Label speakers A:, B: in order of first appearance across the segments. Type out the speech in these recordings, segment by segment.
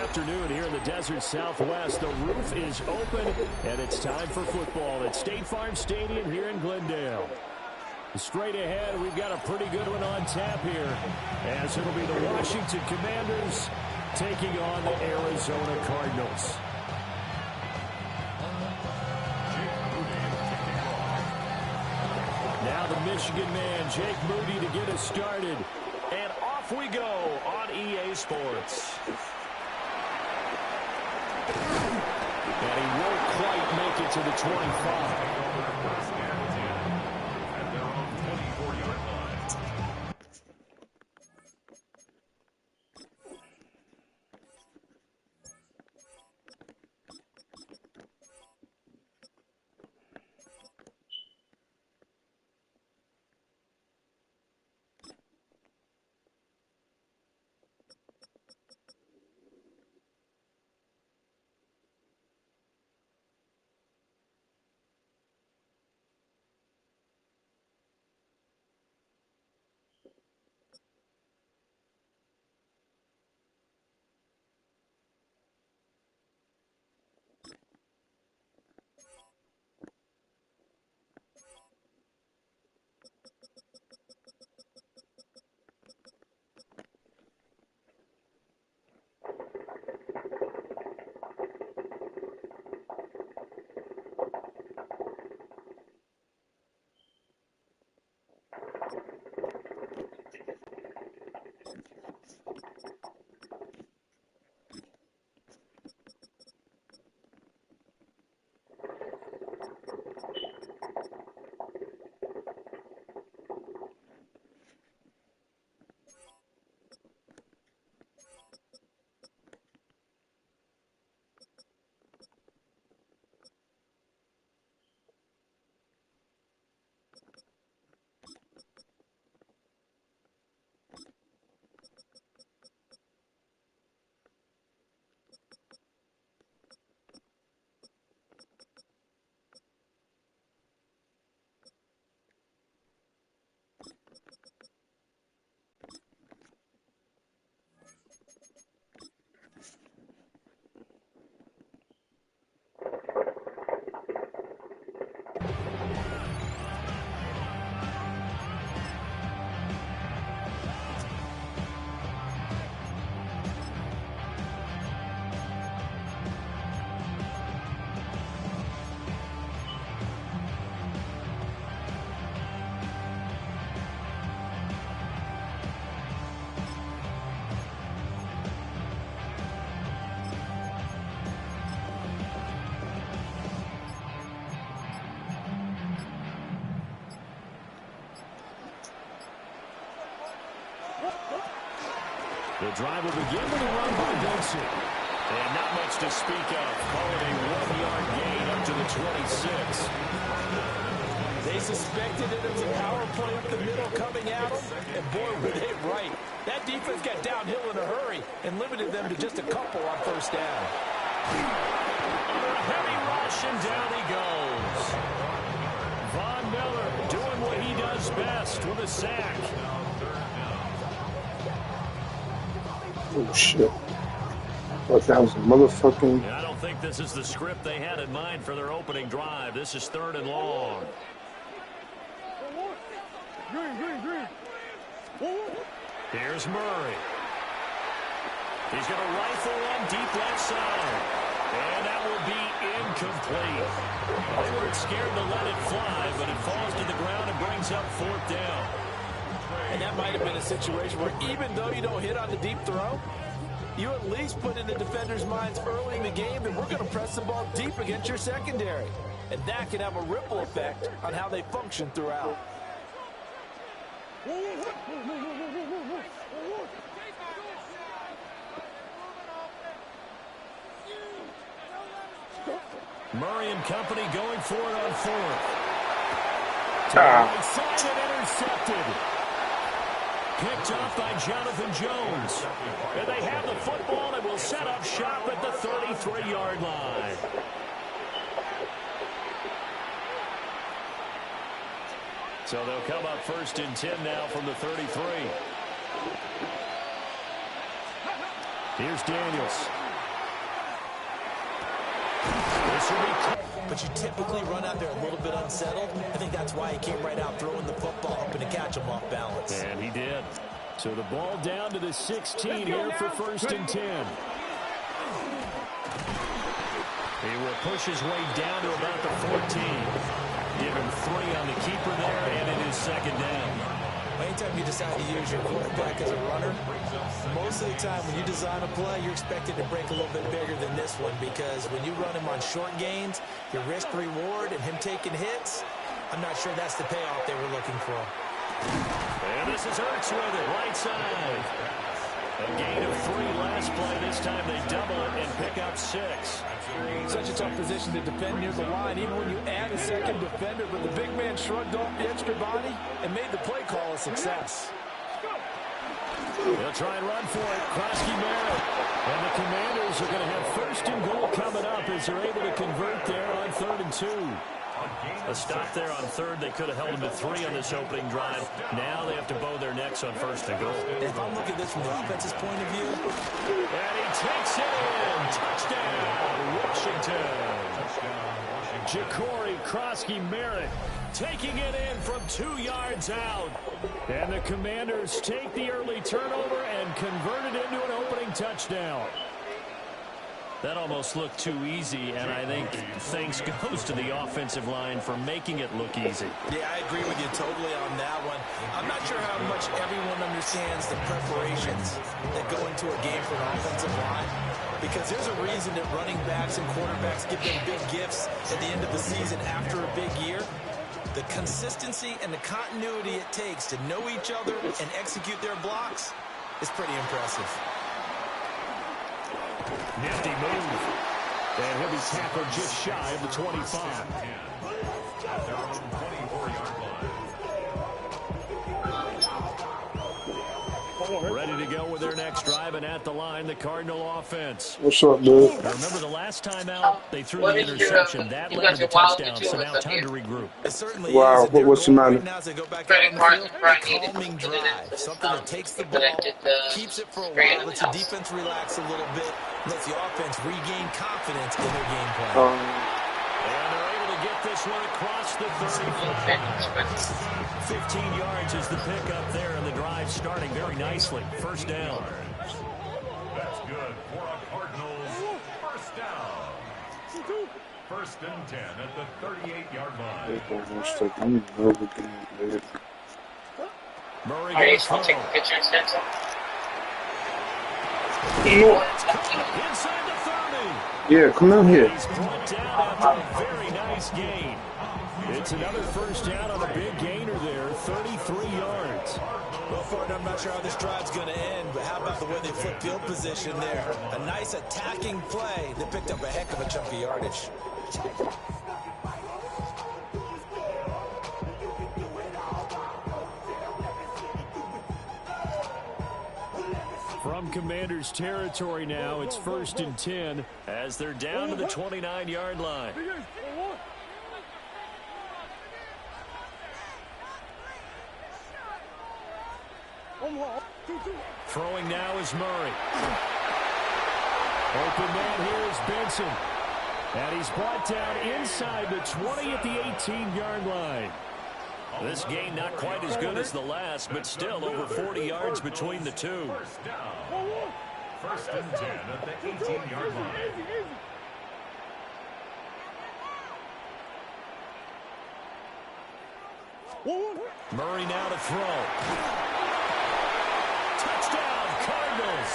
A: afternoon here in the desert Southwest. The roof is open, and it's time for football at State Farm Stadium here in Glendale. Straight ahead, we've got a pretty good one on tap here, as it'll be the Washington Commanders taking on the Arizona Cardinals. Now the Michigan man, Jake Moody, to get us started. And off we go on EA Sports. And he won't quite make it to the 25. The drive will begin with a run by Dixon. And not much to speak of. Call it a 1-yard gain up to the 26.
B: They suspected it was a power play up the middle coming at them. And boy, were they right. That defense got downhill in a hurry and limited them to just a couple on first down.
A: Heavy rush, and down he goes. Von Miller doing what he does best with a sack.
C: Oh, shit. Thought that was a motherfucking...
A: I don't think this is the script they had in mind for their opening drive. This is 3rd and long. Here's Murray. He's going to rifle one deep left side. And that will be incomplete. They weren't scared to let it fly, but it falls to the ground and brings up 4th down.
B: And that might have been a situation where even though you don't hit on the deep throw, you at least put in the defenders' minds early in the game that we're going to press the ball deep against your secondary. And that can have a ripple effect on how they function throughout.
A: Murray and company going for it on 4th. Side and intercepted. Picked off by Jonathan Jones. And they have the football and will set up shop at the 33-yard line. So they'll come up 1st and 10 now from the 33. Here's Daniels.
B: but you typically run out there a little bit unsettled. I think that's why he came right out throwing the football, hoping to catch him off balance.
A: And he did. So the ball down to the 16 here for 1st and 10. He will push his way down to about the 14. Give him 3 on the keeper there, and it is 2nd down.
B: Anytime you decide to use your quarterback as a runner, most of the time when you design a play, you're expected to break a little bit bigger than this one, because when you run him on short gains, your risk-reward and him taking hits, I'm not sure that's the payoff they were looking for.
A: And this is Hurts with it, right side. A gain of 3 last play. This time they double it and pick up 6.
B: Such a tough position to defend near the line, even when you add a second defender, but the big man shrugged off the extra body and made the play call a success.
A: They'll try and run for it. Krosky Merritt. And the Commanders are going to have 1st and goal coming up as they're able to convert there on 3rd and 2. A stop there on 3rd. They could have held them to 3 on this opening drive. Now they have to bow their necks on 1st and goal.
B: If I'm looking at this from the offense's point of view.
A: And he takes it in. Touchdown, Washington. Ja'Cory Krosky Merritt taking it in from 2 yards out. And the Commanders take the early turnover and convert it into an opening touchdown. That almost looked too easy, and I think thanks goes to the offensive line for making it look easy.
B: Yeah, I agree with you totally on that one. I'm not sure how much everyone understands the preparations that go into a game for an offensive line, because there's a reason that running backs and quarterbacks give them big gifts at the end of the season after a big year. The consistency and the continuity it takes to know each other and execute their blocks is pretty impressive.
A: Nifty move. And he'll be tackled just shy of the 25. Ready to go with their next drive, and at the line, the Cardinal offense.
C: What's up, dude?
A: Remember the last time out, they threw the interception. That led to the touchdown, so now time to regroup.
B: It certainly
C: wow,
B: is.
C: what's the matter?
B: Right now, as they go back out on the field, a calming drive. Something that takes the ball, keeps it for a while, lets the defense relax a little bit, lets the offense regain confidence in their game plan.
A: And they're able to get this one across the 30. 15 yards is the pickup there, and the drive starting very nicely. 1st down.
D: That's good for a Cardinals 1st down. 1st and 10 at the 38-yard line.
A: Murray
E: Are you
A: goes
E: going to take
A: throw.
E: a picture instead?
A: Inside the 30.
C: Yeah, come on here.
A: He's brought down after a very nice gain. It's another 1st down on a big gainer there, 33 yards.
B: Well, Ford, I'm not sure how this drive's going to end, but how about the way they flip field position there? A nice attacking play that picked up a heck of a chunk of yardage.
A: From Commanders territory now, it's 1st and 10 as they're down to the 29-yard line. Throwing now is Murray. Open man here is Benson. And he's brought down inside the 20 at the 18-yard line. This gain not quite as good as the last, but still over 40 yards between the two.
D: 1st down. 1st and 10 at the 18-yard line.
A: Murray now to throw. Touchdown, Cardinals.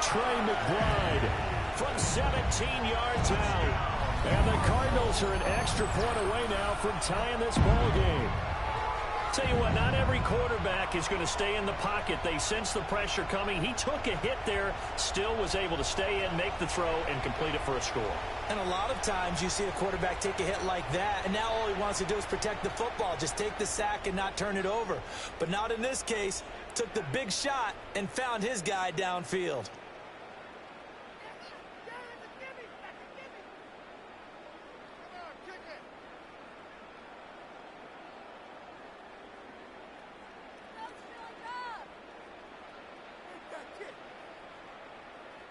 A: Trey McBride from 17 yards out. And the Cardinals are an extra point away now from tying this ball game. Tell you what, not every quarterback is going to stay in the pocket. They sense the pressure coming. He took a hit there, still was able to stay in, make the throw, and complete it for a score.
B: And a lot of times you see a quarterback take a hit like that, and now all he wants to do is protect the football. Just take the sack and not turn it over. But not in this case. Took the big shot and found his guy downfield.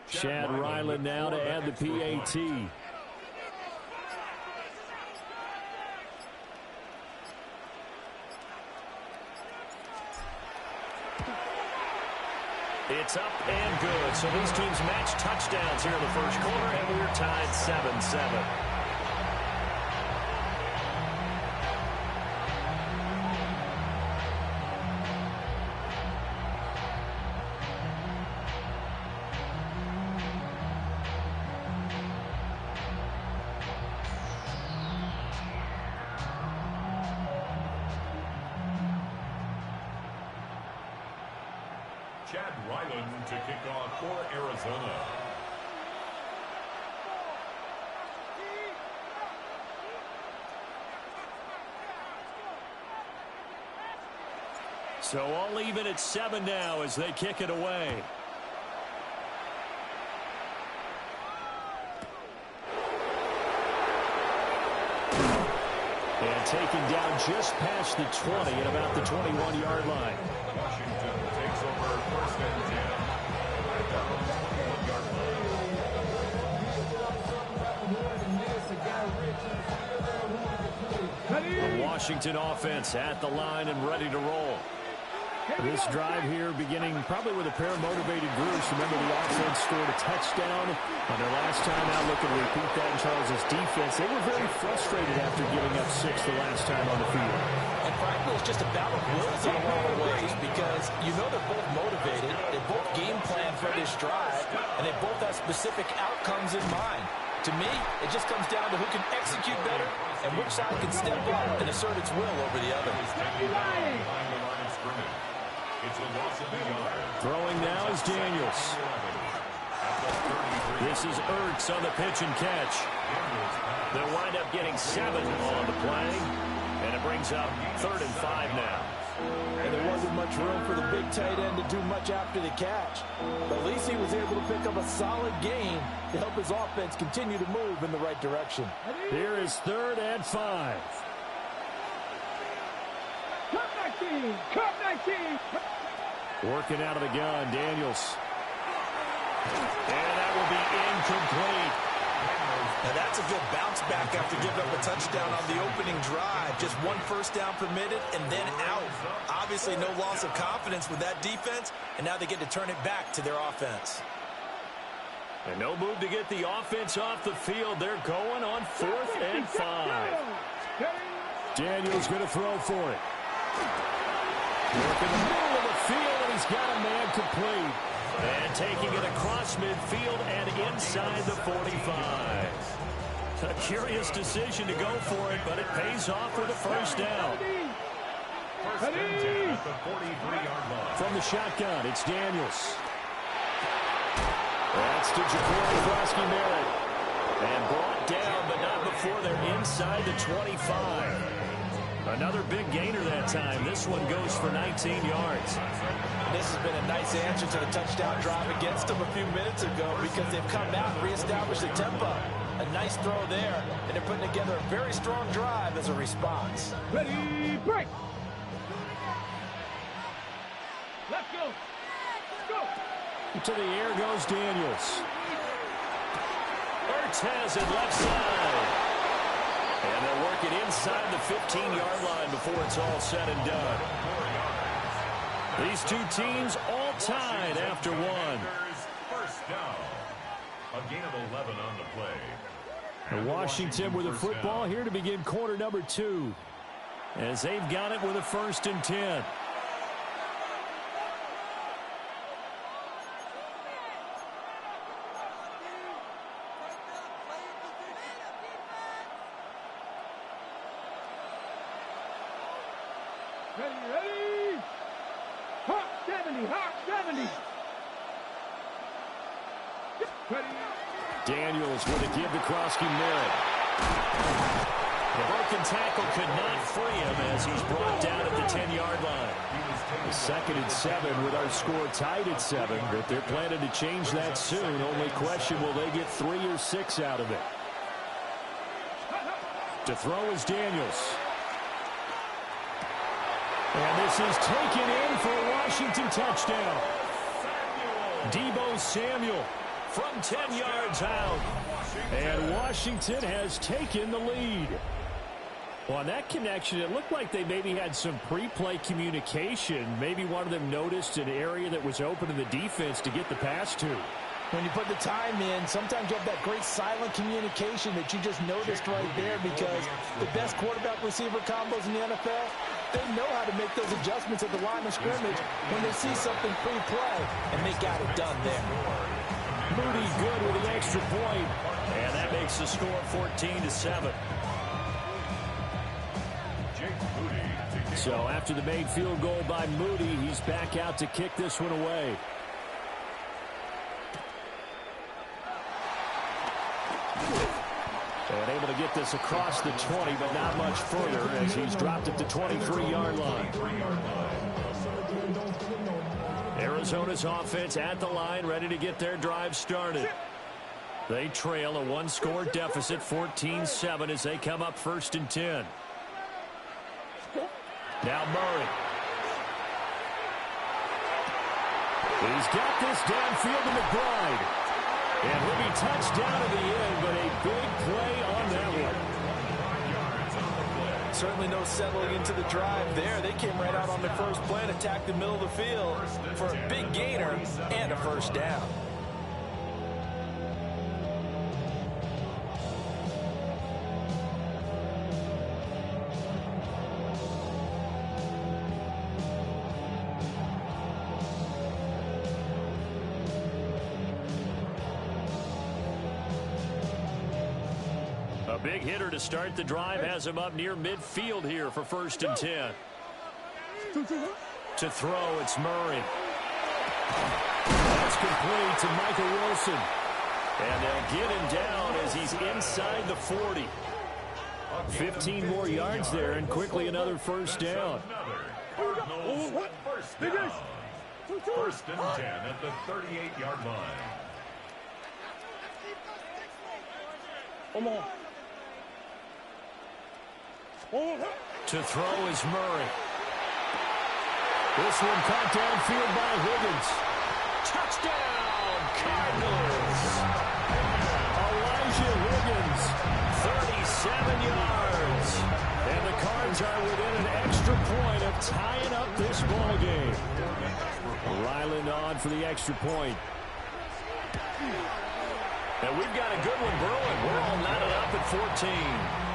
A: Chad Ryland now to add the PAT. It's up and good. So these teams match touchdowns here in the first quarter, and we're tied 7-7.
D: Chad Ryland to kick off for Arizona.
A: So all even at 7 now as they kick it away. And taken down just past the 20 at about the 21-yard line.
D: Washington takes over first and 10. At the 1-yard
A: line. The Washington offense at the line and ready to roll. This drive here beginning probably with a pair of motivated groups. Remember, the offense scored a touchdown on their last time out. Looking to repeat that in Charles' defense. They were very frustrated after giving up 6 the last time on the field.
B: And frankly, it's just a battle of wills in a lot of ways because you know they're both motivated. They both game plan for this drive, and they both have specific outcomes in mind. To me, it just comes down to who can execute better and which side can step up and assert its will over the other.
D: It's a loss of the yard.
A: Throwing now is Daniels. This is Ertz on the pitch and catch. They'll wind up getting 7 on the play, and it brings up 3rd and 5 now.
B: And there wasn't much room for the big tight end to do much after the catch. But at least he was able to pick up a solid gain to help his offense continue to move in the right direction.
A: Here is 3rd and 5.
E: Cut 19!
A: Working out of the gun, Daniels. And that will be incomplete.
B: Now that's a good bounce back after giving up a touchdown on the opening drive. Just 1 first down permitted and then out. Obviously no loss of confidence with that defense, and now they get to turn it back to their offense.
A: And no move to get the offense off the field. They're going on 4th and 5. Daniels going to throw for it. Work in the middle of the field, and he's got a man complete. And taking it across midfield and inside the 45. A curious decision to go for it, but it pays off with a first down.
D: First and 10 at the 43-yard line.
A: From the shotgun, it's Daniels. That's to Jacory Frosky-Merritt. And brought down, but not before they're inside the 25. Another big gainer that time. This one goes for 19 yards.
B: This has been a nice answer to the touchdown drive against them a few minutes ago because they've come out and reestablished the tempo. A nice throw there, and they're putting together a very strong drive as a response.
E: Ready, break! Let's go! Let's go!
A: To the air goes Daniels. Ertz has it left side. And they'll work it inside the 15-yard line before it's all said and done. These two teams all tied after 1.
D: First down. A gain of 11 on the play.
A: And Washington with the football here to begin quarter number 2. As they've got it with a 1st and 10.
E: Ready! Hot 70! Hot 70! Ready!
A: Daniels with a give to Frosky-Merritt. The broken tackle could not free him as he's brought down at the 10-yard line. The 2nd and 7 with our score tied at 7, but they're planning to change that soon. Only question, will they get 3 or 6 out of it? To throw is Daniels. And this is taken in for a Washington touchdown. Deebo Samuel from 10 yards out. And Washington has taken the lead. Well, on that connection, it looked like they maybe had some pre-play communication. Maybe one of them noticed an area that was open in the defense to get the pass to.
B: When you put the time in, sometimes you have that great silent communication that you just noticed right there, because the best quarterback-receiver combos in the NFL, they know how to make those adjustments at the line of scrimmage when they see something pre-play, and they got it done there.
A: Moody good with the extra point, and that makes the score 14-7. So after the made field goal by Moody, he's back out to kick this one away. And able to get this across the 20, but not much further as he's dropped it to 23-yard line. Arizona's offense at the line, ready to get their drive started. They trail a one-score deficit, 14-7, as they come up 1st and 10. Now Murray. He's got this downfield to McBride. And he'll be touched down at the end, but a big play on that one.
B: Certainly no settling into the drive there. They came right out on the first play and attacked the middle of the field for a big gainer and a first down.
A: Big hitter to start the drive has him up near midfield here for 1st and 10. To throw, it's Murray. That's complete to Michael Wilson. And they'll get him down as he's inside the 40. 15 more yards there, and quickly another first down.
D: First down. 1st and 10 at the 38-yard line.
E: Come on.
A: To throw is Murray. This one caught downfield by Higgins. Touchdown, Cardinals. Elijah Higgins, 37 yards. And the Cards are within an extra point of tying up this ball game. Ryland on for the extra point. And we've got a good one brewing. We're all knotted up at 14.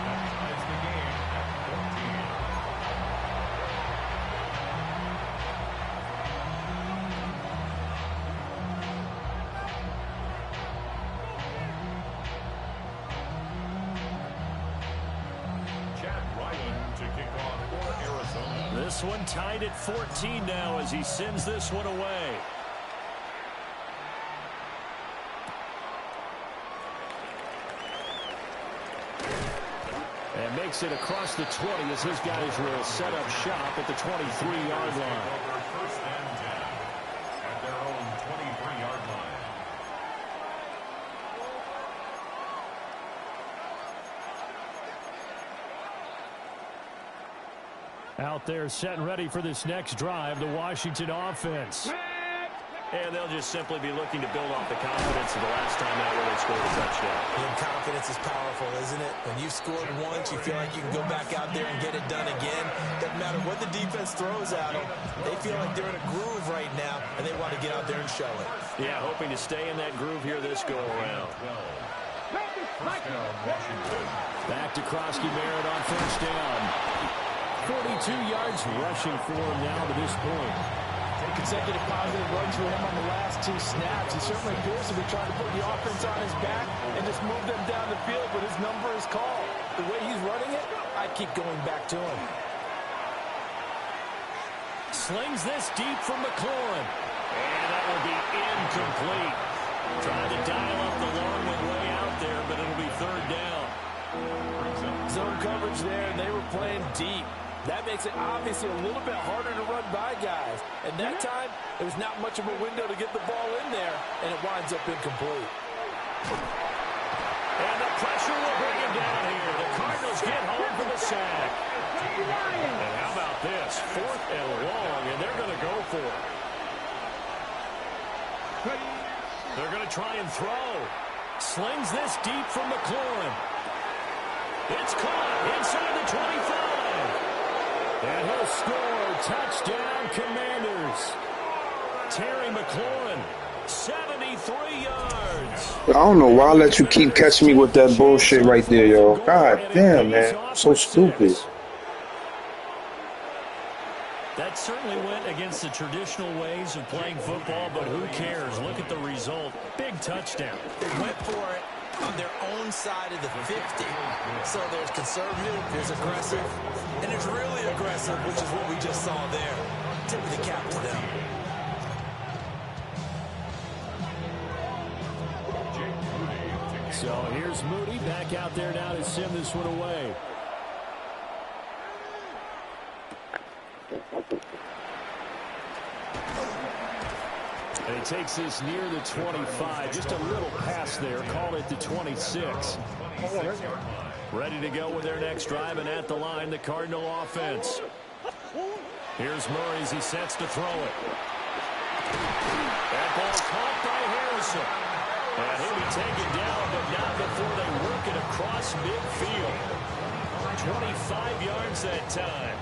A: This one tied at 14 now as he sends this one away. And makes it across the 20 as his guys will set up shop at the 23-yard line.
D: First and 10 at their own 23-yard line.
A: Out there set and ready for this next drive, the Washington offense. And they'll just simply be looking to build off the confidence of the last time out where they scored a touchdown.
B: And confidence is powerful, isn't it? When you've scored once, you feel like you can go back out there and get it done again. Doesn't matter what the defense throws at them. They feel like they're in a groove right now, and they want to get out there and show it.
A: Yeah, hoping to stay in that groove here this go-around. Back to Krosky-Barrett on first down. 42 yards rushing for him now to this point.
B: Consecutive positive runs for him on the last 2 snaps. He certainly appears to be trying to put the offense on his back and just move them down the field, but his number is called. The way he's running it, I keep going back to him.
A: Slings this deep from McLaurin. And that will be incomplete. Trying to dial up the long one way out there, but it'll be 3rd down.
B: Zone coverage there, and they were playing deep. That makes it obviously a little bit harder to run by guys. And that time, there was not much of a window to get the ball in there, and it winds up incomplete.
A: And the pressure will bring him down here. The Cardinals get home for the sack. And how about this? 4th and long, and they're going to go for it. They're going to try and throw. Slings this deep from McLaurin. It's caught inside the 25. And he'll score. Touchdown, Commanders. Terry McLaurin, 73 yards.
C: I don't know why I let you keep catching me with that bullshit right there, yo. God damn, man. So stupid.
A: That certainly went against the traditional ways of playing football, but who cares? Look at the result. Big touchdown.
B: They went for it on their own side of the 50. So there's conservative, there's aggressive, and there's really aggressive, which is what we just saw there. Tip of the cap to them.
A: So here's Moody back out there now to send this one away. And he takes this near the 25. Just a little pass there. Call it the 26. Ready to go with their next drive, and at the line, the Cardinal offense. Here's Murray as he sets to throw it. That ball caught by Harrison. And he'll be taken down, but not before they work it across midfield. 25 yards that time.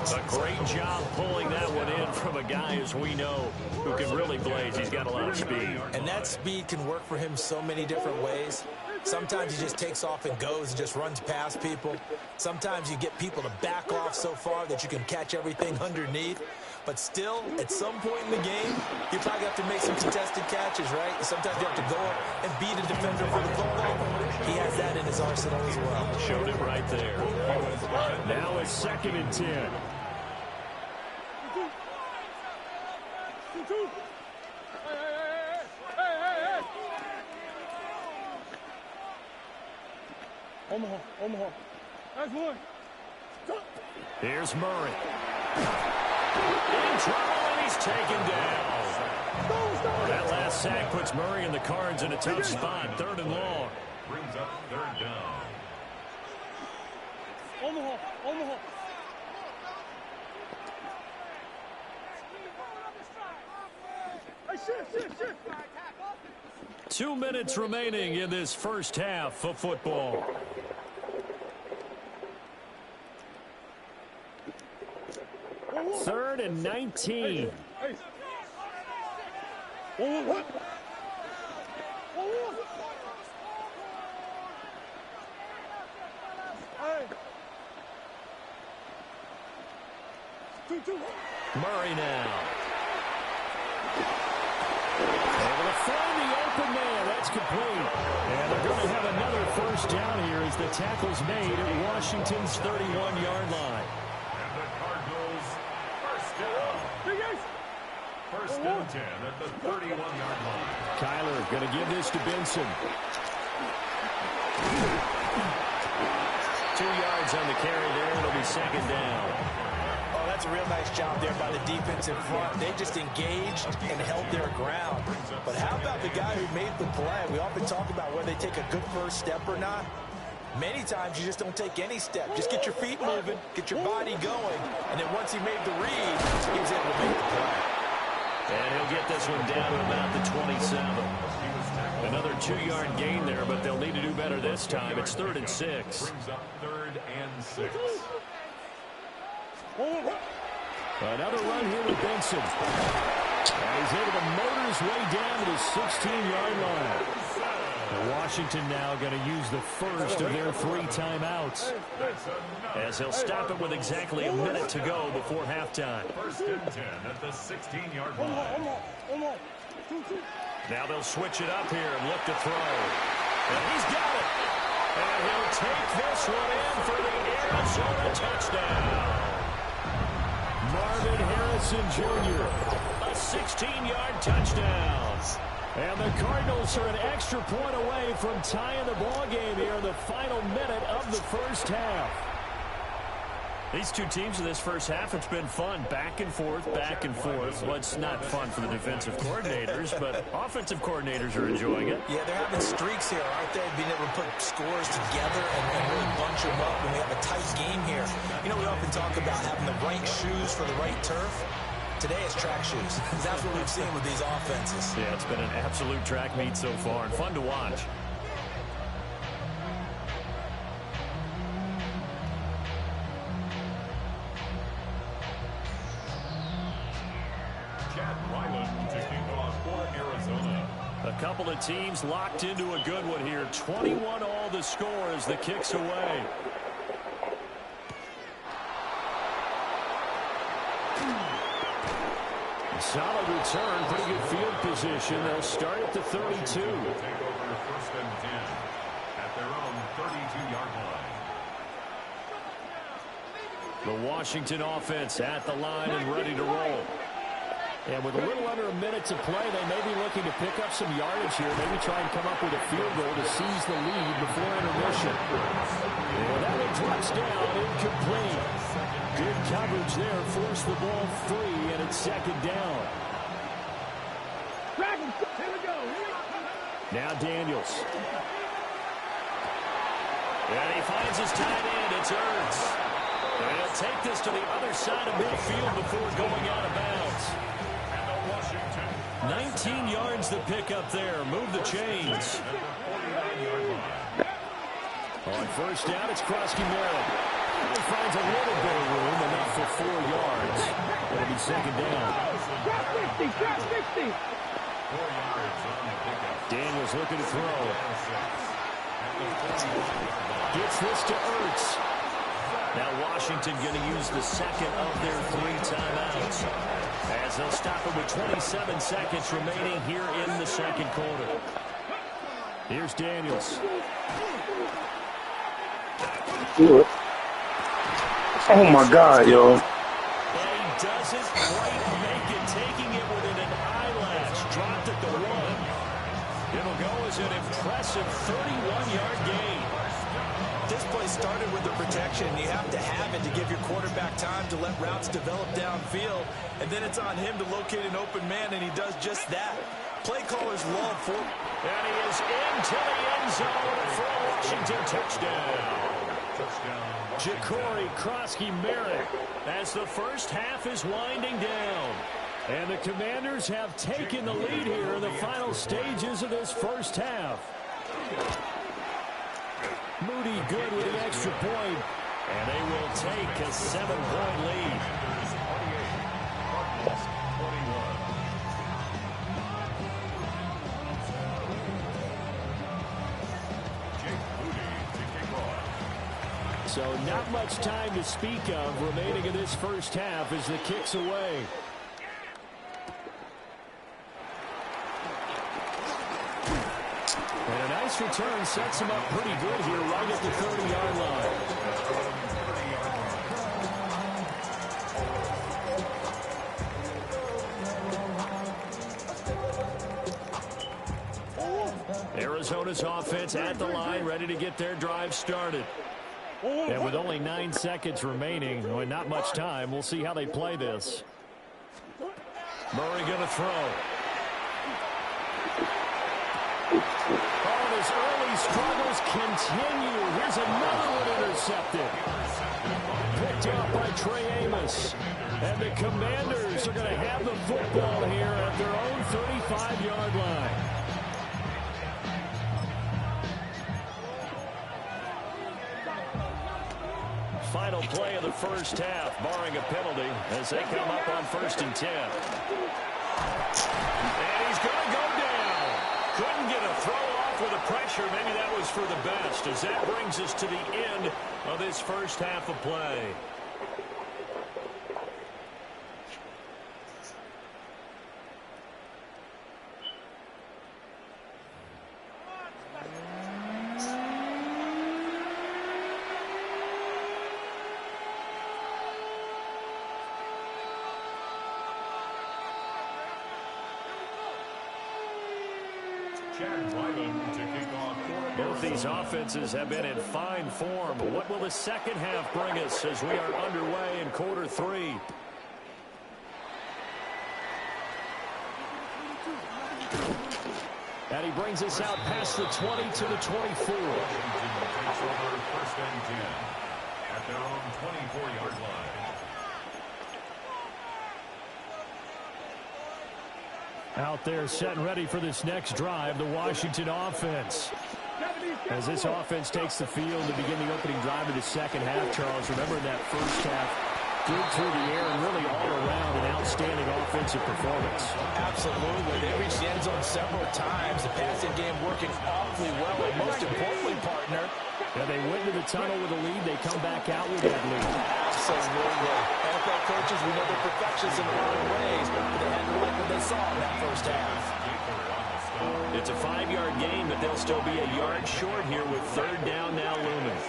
A: A great job pulling that one in from a guy, as we know, who can really blaze. He's got a lot of speed.
B: And that speed can work for him so many different ways. Sometimes he just takes off and goes and just runs past people. Sometimes you get people to back off so far that you can catch everything underneath. But still, at some point in the game, you probably have to make some contested catches, right? Sometimes you have to go and beat a defender for the football. He has that in his arsenal as well.
A: Showed it right there. Now it's 2nd and 10.
E: Omaha. That's one.
A: Here's Murray. In trouble, and he's taken down. That last sack puts Murray and the Cards in a tough spot. 3rd and long.
D: Brings up 3rd down.
E: Omaha.
A: 2 minutes remaining in this first half of football. Third and 19. Murray now. Able to find the open man. That's complete. And they're going to have another first down here as the tackle's made at Washington's 31-yard line.
D: And the Cardinals first down. First and 10 at the 31-yard line.
A: Kyler going to give this to Benson. 2 yards on the carry there. It'll be 2nd down.
B: Oh, that's a real nice job there by the defensive front. They just engaged and held their ground. But how about the guy who made the play? We often talk about whether they take a good first step or not. Many times you just don't take any step. Just get your feet moving, get your body going, and then once he made the read, he was able to make the play.
A: And he'll get this one down to about the 27. Another 2-yard gain there, but they'll need to do better this time. It's 3rd and 6.
D: Brings up 3rd and 6.
A: Another run here with Benson. And he's able to motor his way down to the 16-yard line. And Washington now going to use the first of their 3 timeouts, as he'll stop it with exactly a minute to go before halftime.
D: First and 10 at the 16-yard line.
A: Now they'll switch it up here and look to throw. And he's got it. And he'll take this one in for the Arizona touchdown. Marvin Harrison Jr., a 16-yard touchdown. And the Cardinals are an extra point away from tying the ball game here in the final minute of the first half. These two teams in this first half, it's been fun. Back and forth, back and forth. Well, it's not fun for the defensive coordinators, but offensive coordinators are enjoying it.
B: Yeah, they're having streaks here, aren't they? Being able to put scores together and really bunch them up when we have a tight game here. You know, we often talk about having the right shoes for the right turf. Today it's track shoes. That's what we've seen with these offenses.
A: Yeah, it's been an absolute track meet so far and fun to watch. couple of teams locked into a good one here. 21 all the score as the kick's away. Solid return, pretty good field position. They'll start at the 32.
D: Take over 1st and 10 at their own 32-yard line.
A: The Washington offense at the line and ready to roll. And with a little under a minute to play, they may be looking to pick up some yardage here. Maybe try and come up with a field goal to seize the lead before intermission. And that one drops down, incomplete. Good coverage there, force the ball free, and it's 2nd down.
E: Here we go.
A: Now Daniels. And he finds his tight end. It's Ertz. And he'll take this to the other side of midfield before going out of bounds. 19 yards to pick up there. Move the chains. On 1st down, it's Krosky-Merritt. He finds a little bit of room, enough for 4 yards. It'll be 2nd down.
E: Drop 60.
A: Daniels looking to throw. Gets this to Ertz. Now Washington going to use the 2nd of their 3 timeouts, as they'll stop it with 27 seconds remaining here in the 2nd quarter. Here's Daniels.
C: Oh, my God, yo.
A: And he doesn't quite make it, taking it within an eyelash. Dropped at the 1. It'll go as an impressive 31-yard gain.
B: This play started with the protection. You have to have it to give your quarterback time to let routes develop downfield. And then it's on him to locate an open man, and he does just that. Play callers love for.
A: And he is into the end zone for a Washington touchdown. Ja'Cory Krosky-Merritt as the first half is winding down. And the Commanders have taken the lead here in the final stages of this first half. Moody good with the extra point, and they will take a 7-point lead. So not much time to speak of remaining in this first half as the kick's away. And a nice return sets him up pretty good here right at the 30-yard line. Arizona's offense at the line, ready to get their drive started. And with only 9 seconds remaining, and not much time, we'll see how they play this. Murray going to throw. Oh, his early struggles continue. Here's another one intercepted. Picked up by Trey Amos. And the Commanders are going to have the football here at their own 35-yard line. Final play of the first half, barring a penalty, as they come up on 1st and 10. And he's going to go down. Couldn't get a throw off with the pressure. Maybe that was for the best, as that brings us to the end of this first half of play. Both these offenses have been in fine form. What will the second half bring us as we are underway in quarter 3? And he brings us out past the 20 to the 24.
D: Takes over 1st and 10 at their own 24-yard line.
A: Out there set and ready for this next drive, the Washington offense. As this offense takes the field to begin the opening drive of the second half, Charles, remember in that first half, good through the air and really all around an outstanding offensive performance.
B: Absolutely. They reached the end zone several times. The passing game working awfully well. And most importantly, partner,
A: and they went to the tunnel with a lead. They come back out with that lead.
B: Absolutely. NFL coaches, we know they're perfectionists in a lot of ways, but they had to like what they saw in that first half.
A: It's a 5-yard gain, but they'll still be a yard short here with third down now looming.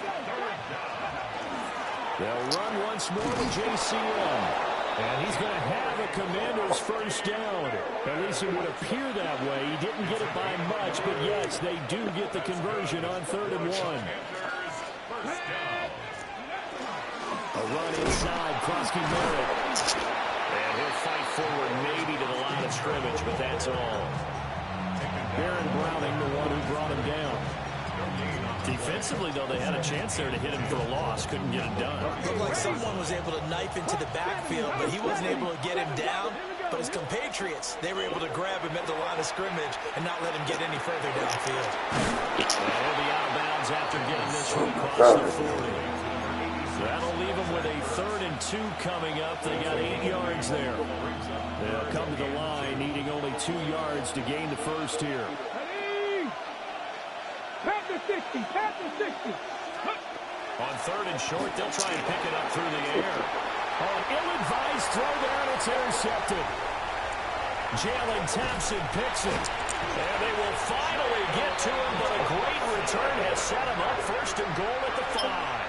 A: They'll run once more with JCM. And he's going to have a Commander's first down. At least it would appear that way. He didn't get it by much, but yes, they do get the conversion on 3rd and 1. A run inside, Krosky Merritt. And he'll fight forward maybe to the line of scrimmage, but that's all. Baron Browning, the one who brought him down. Defensively, though, they had a chance there to hit him for a loss. Couldn't get it done.
B: Looked like someone was able to knife into the backfield, but he wasn't able to get him down. But his compatriots, they were able to grab him at the line of scrimmage and not let him get any further downfield.
A: He'll be out of bounds after getting this one across the 40. That'll leave them with a 3rd and 2 coming up. They got 8 yards there. They'll come to the line, needing only 2 yards to gain the first here.
E: Panther 60, Panther 60.
A: On 3rd and short, they'll try and pick it up through the air. Oh, an ill-advised throw there, and it's intercepted. Jalen Thompson picks it. And they will finally get to him, but a great return has set him up 1st and goal at the 5.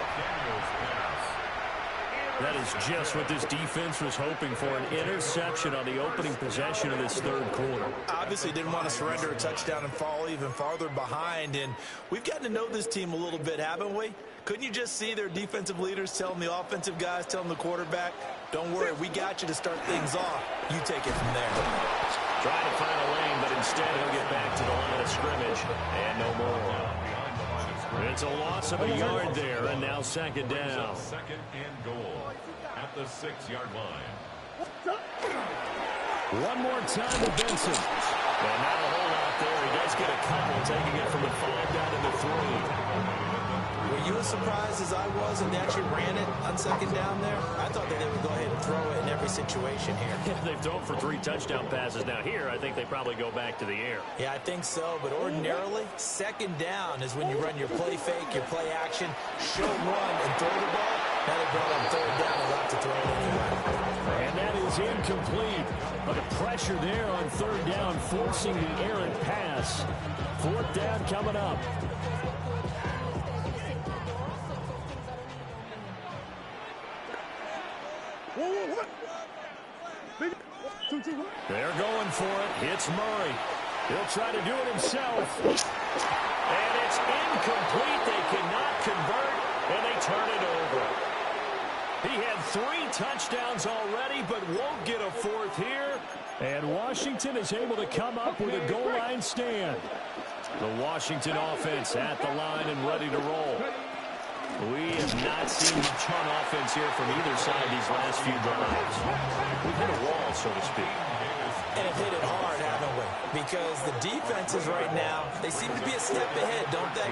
A: That is just what this defense was hoping for, an interception on the opening possession of this 3rd quarter.
B: Obviously didn't want to surrender a touchdown and fall even farther behind, and we've gotten to know this team a little bit, haven't we? Couldn't you just see their defensive leaders telling the offensive guys, telling the quarterback, don't worry, we got you to start things off. You take it from there.
A: Trying to find a lane, but instead he'll get back to the line of scrimmage, and no more. It's a loss of a yard there, and now 2nd down.
D: 2nd and goal at the 6-yard line.
A: One more time to Benson. Well, not a whole lot there. He does get a couple, taking it from the 5 down to the 3.
B: Were you as surprised as I was and they actually ran it on 2nd down there? I thought that they would go ahead and throw it in every situation here.
A: Yeah, they've thrown for 3 touchdown passes. Now here, I think they probably go back to the air.
B: Yeah, I think so, but ordinarily, 2nd down is when you run your play fake, your play action, show run, and throw the ball. Now they brought up 3rd down and left to throw it anyway.
A: And that is incomplete. But the pressure there on 3rd down, forcing the errant pass. 4th down coming up. They're going for it. Hits Murray. He'll try to do it himself. And it's incomplete. They cannot convert, and they turn it over. He had 3 touchdowns already, but won't get a 4th here. And Washington is able to come up with a goal line stand. The Washington offense at the line and ready to roll. We have not seen much on offense here from either side these last few drives. We've hit a wall, so to speak.
B: And hit it hard, haven't we? Because the defenses right now, they seem to be a step ahead, don't they?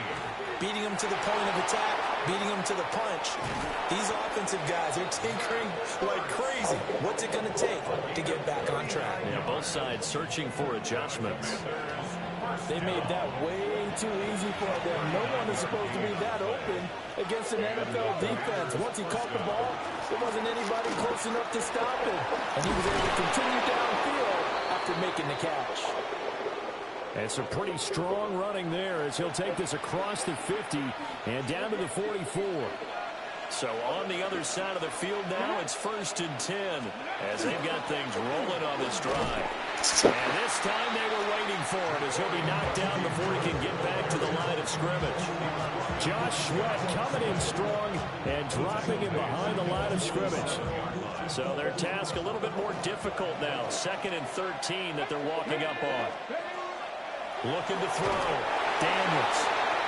B: Beating them to the point of attack, beating them to the punch. These offensive guys are tinkering like crazy. What's it going to take to get back on track?
A: Yeah, both sides searching for adjustments.
B: They made that way too easy for them. No one is supposed to be that open against an NFL defense. Once he caught the ball, there wasn't anybody close enough to stop him. And he was able to continue downfield after making the catch.
A: It's a pretty strong running there as he'll take this across the 50 and down to the 44. So on the other side of the field now, it's 1st and 10 as they've got things rolling on this drive. And this time they were waiting for it as he'll be knocked down before he can get back to the line of scrimmage. Josh Sweat coming in strong and dropping him behind the line of scrimmage. So their task a little bit more difficult now. 2nd and 13 that they're walking up on. Looking to throw. Daniels.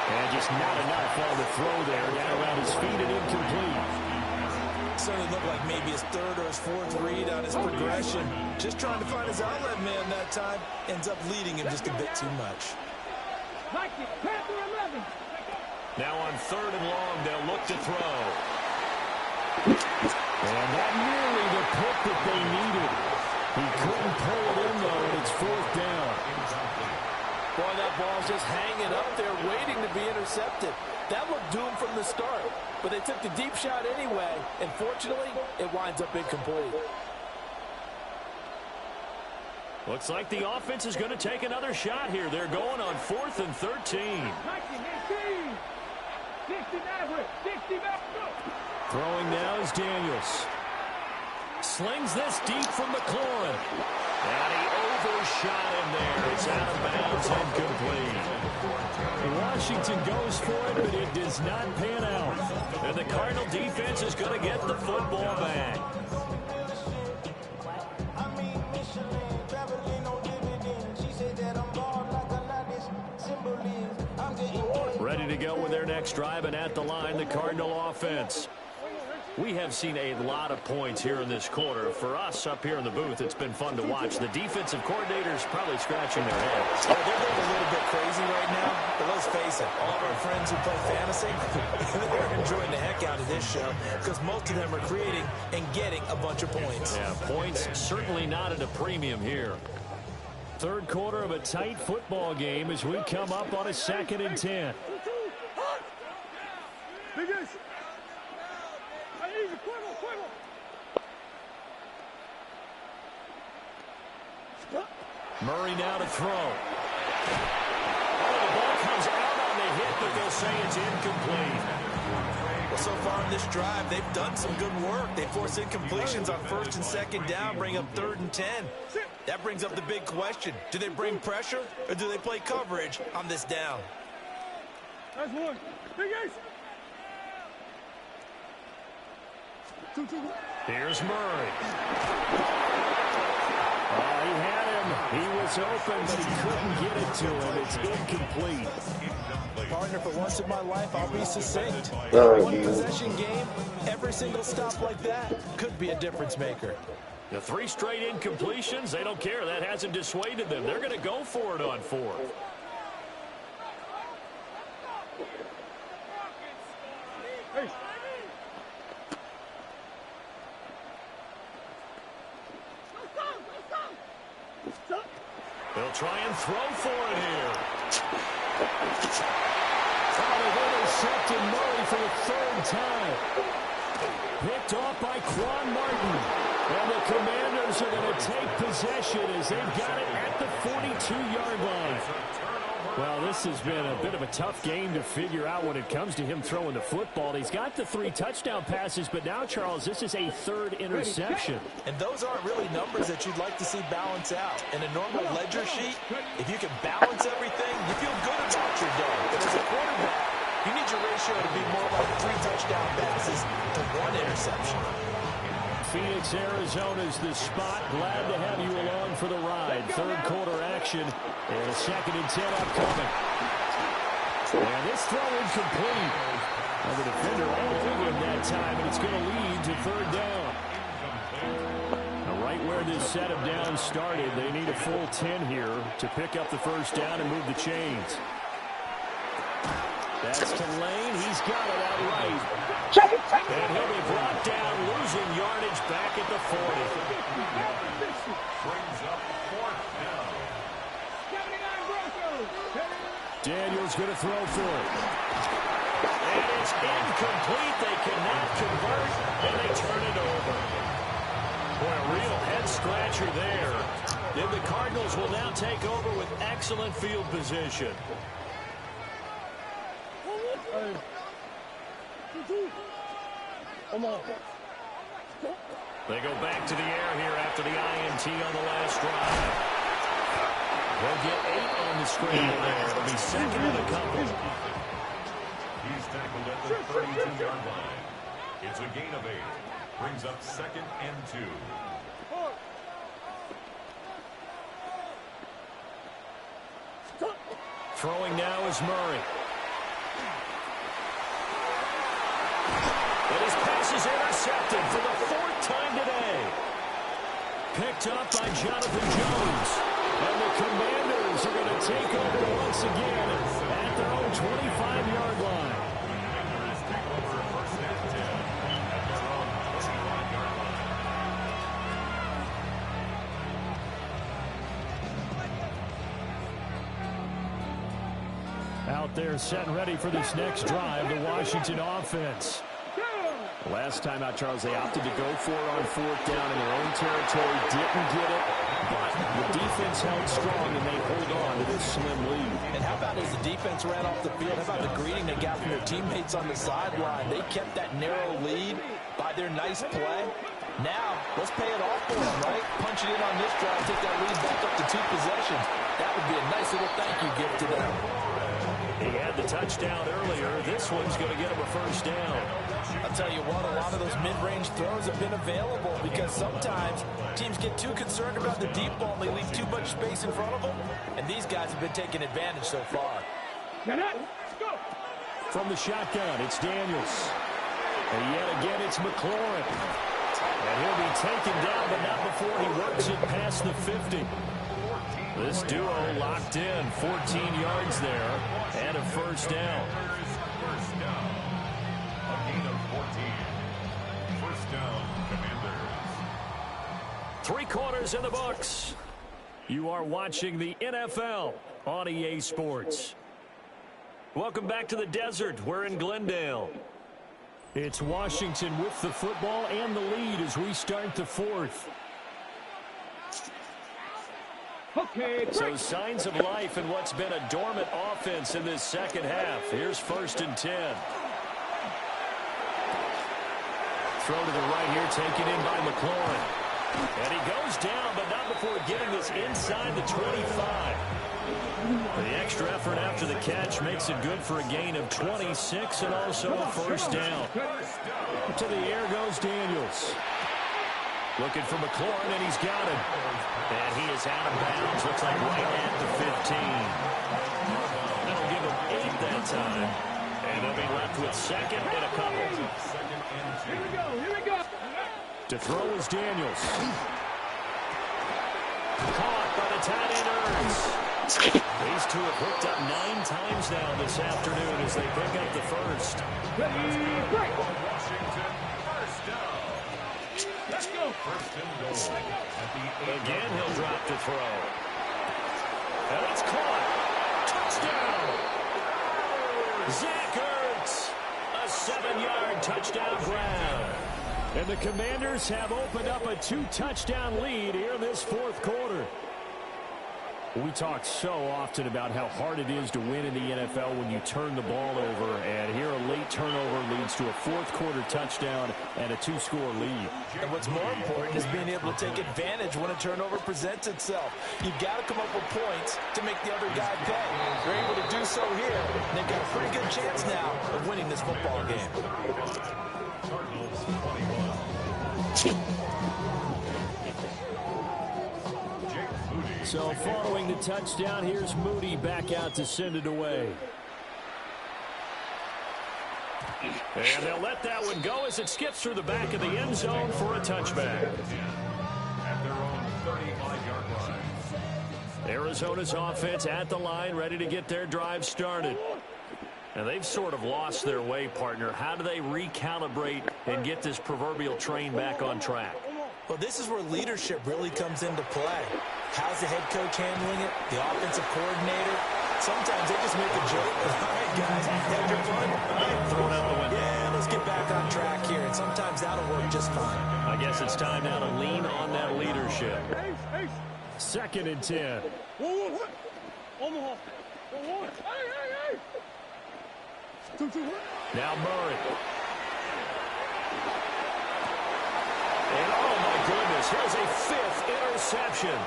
A: And just not enough on the throw there. Down around his feet and incomplete.
B: Certainly looked like maybe his 3rd or his 4th read on his progression. Just trying to find his outlet man that time. Ends up leading him just a bit too much.
E: Panther 11.
A: Now on 3rd and long, they'll look to throw. And that nearly the pick that they needed. He couldn't pull it in, though, and it's fourth down.
B: Boy, that ball's just hanging up there, waiting to be intercepted. That looked doomed from the start, but they took the deep shot anyway, and fortunately, it winds up incomplete.
A: Looks like the offense is going to take another shot here. They're going on 4th and 13. Throwing now is Daniels. Slings this deep from McLaurin. And he overshot him there. It's out of bounds and complete. Washington goes for it, but it does not pan out. And the Cardinal defense is going to get the football back. Ready to go with their next drive, and at the line, the Cardinal offense. We have seen a lot of points here in this quarter. For us up here in the booth, it's been fun to watch. The defensive coordinators probably scratching their heads.
B: Oh, they're going a little bit crazy right now, but let's face it, all of our friends who play fantasy, they're enjoying the heck out of this show because most of them are creating and getting a bunch of points.
A: Yeah, points certainly not at a premium here. Third quarter of a tight football game as we come up on a 2nd and 10. Murray now to throw. Oh, the ball comes out on the hit, but they'll say it's incomplete.
B: Well, so far in this drive, they've done some good work. They force incompletions on 1st and 2nd down, bring up 3rd and 10. That brings up the big question. Do they bring pressure, or do they play coverage on this down?
E: That's one. Big ace.
A: Here's Murray. He had him. He was open, but he couldn't get it to him. It's incomplete.
B: Partner, for once in my life, I'll be succinct.
C: Oh,
B: One possession game, every single stop like that could be a difference maker.
A: The 3 straight incompletions, they don't care. That hasn't dissuaded them. They're going to go for it on 4th. They'll try and throw for it here. They've intercepted Murray for the 3rd time. Picked off by Quan Martin. And the Commanders are going to take possession as they've got it at the 42-yard line. Well, this has been a bit of a tough game to figure out when it comes to him throwing the football. He's got the 3 touchdown passes, but now, Charles, this is a 3rd interception.
B: And those aren't really numbers that you'd like to see balance out. In a normal ledger sheet, if you can balance everything, you feel good about your day. But as a quarterback, you need your ratio to be more like 3 touchdown passes to 1 interception.
A: Phoenix, Arizona is the spot. Glad to have you along for the ride. Third quarter action and a 2nd and 10 upcoming. And this throw incomplete. And the defender all over him that time, and it's going to lead to 3rd down. Now, right where this set of downs started, they need a full 10 here to pick up the 1st down and move the chains. That's to Lane. He's got it outright. And he'll be brought down, losing yardage back at the 40.
D: Brings up 4th down.
A: Daniels going to throw for it. And it's incomplete. They cannot convert, and they turn it over. Boy, a real head-scratcher there. Then the Cardinals will now take over with excellent field position. They go back to the air here after the INT on the last drive. They'll get 8 on the scramble there. It'll be 2nd and a couple.
D: He's tackled at the 32-yard line. It's a gain of 8. Brings up 2nd and 2.
A: Throwing now is Murray. And his pass is intercepted for the 4th time today. Picked up by Jonathan Jones. And the Commanders are going to take over once again at their own 25-yard line. Out there set and ready for this next drive, the Washington offense. Last time out, Charles, they opted to go for it on 4th down in their own territory. Didn't get it, but the defense held strong, and they hold on to this slim lead.
B: And how about as the defense ran off the field, how about the greeting they got from their teammates on the sideline? They kept that narrow lead by their nice play. Now, let's pay it off for them, right? Punch it in on this drive, take that lead back up to 2 possessions. That would be a nice little thank you gift to them.
A: He had the touchdown earlier. This one's going to get him a 1st down.
B: I'll tell you what, a lot of those mid-range throws have been available because sometimes teams get too concerned about the deep ball and they leave too much space in front of them. And these guys have been taking advantage so far.
A: From the shotgun, it's Daniels. And yet again, it's McLaurin. And he'll be taken down, but not before he works it past the 50. This duo locked in, 14 yards there, and a 1st down.
D: A gain of 14. 1st down, Commanders.
A: 3 quarters in the books. You are watching the NFL on EA Sports. Welcome back to the desert. We're in Glendale. It's Washington with the football and the lead as we start the 4th.
E: Okay,
A: So signs of life in what's been a dormant offense in this 2nd half. Here's 1st and 10. Throw to the right here, taken in by McLaurin. And he goes down, but not before getting this inside the 25. The extra effort after the catch makes it good for a gain of 26 and also a 1st down. To the air goes Daniels. Looking for McLaurin, and he's got him. And he is out of bounds. Looks like right at the 15. That'll give him 8 that time. And they'll be left with 2nd and a couple.
E: here we go.
A: To throw is Daniels. Caught by the tight end Ertz. These two have hooked up 9 times now this afternoon as they pick up the 1st.
E: Ready, break.
D: Washington, 1st down.
E: Let's go.
D: 1st and goal at the 8.
A: Again, he'll drop to throw. And it's caught. Touchdown. Zach Ertz. A 7-yard touchdown grab. And the Commanders have opened up a 2-touchdown lead here in this 4th quarter. We talk so often about how hard it is to win in the NFL when you turn the ball over, and here a late turnover leads to a 4th quarter touchdown and a 2-score lead.
B: And what's more important is being able to take advantage when a turnover presents itself. You've got to come up with points to make the other guy pay. They're able to do so here, and they've got a pretty good chance now of winning this football game.
D: Cardinals, 21.
A: So following the touchdown, here's Moody back out to send it away. And they'll let that one go as it skips through the back of the end zone for a touchback.
D: At their own 35-yard line.
A: Arizona's offense at the line, ready to get their drive started. And they've sort of lost their way, partner. How do they recalibrate and get this proverbial train back on track?
B: Well, this is where leadership really comes into play. How's the head coach handling it? The offensive coordinator? Sometimes they just make a joke. All right, guys, had your fun? Throw it out the window. Yeah, let's get back on track here. And sometimes that'll work just fine.
A: I guess it's time now to lean on that leadership.
E: Ace.
A: 2nd and 10.
E: Whoa. Omaha. Hey.
A: Now Murray. And oh my goodness, here's a 5th interception.